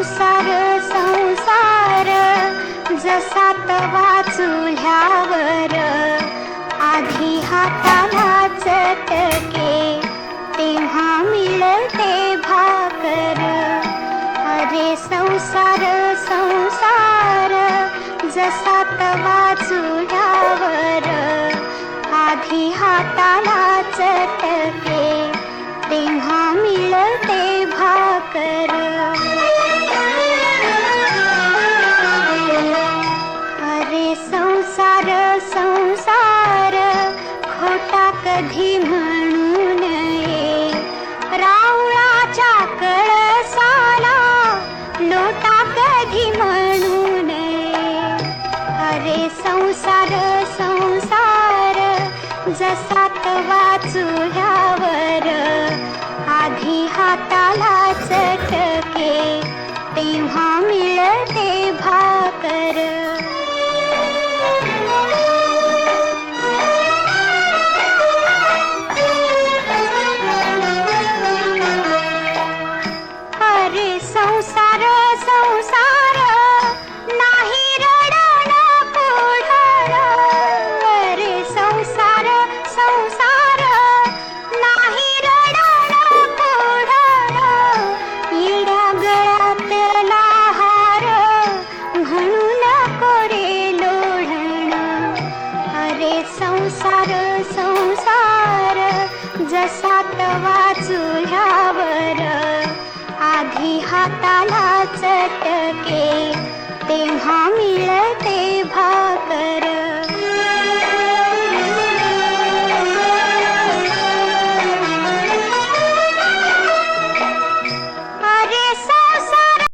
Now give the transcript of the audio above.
संसार संसार जसा तवा चुल्यावर आधी हाताला चटके तेव्हा मिळते भाकर. अरे संसार संसार जसा तवा चुल्यावर आधी हाताला चटके तेव्हा मिळते भाकर. अरे संसार संसार खोटा कधी म्हणू नये, रावळाच्या कळसाला लोटा कधी म्हणू नये. अरे संसार संसार जसा तवा चुल्यावर आधी हाताला चटके तेव्हा मिळते भाकर. अरे संसार संसार नाही रडण पुढण. अरे संसार संसार नाही रडण पुढण. येड्या गळ्यातला हार म्हणून कोरे लोढण. अरे संसार संसार जसा तवा चुल्यावर आधी हाताला चटके तेव्हा मिळते भाकर.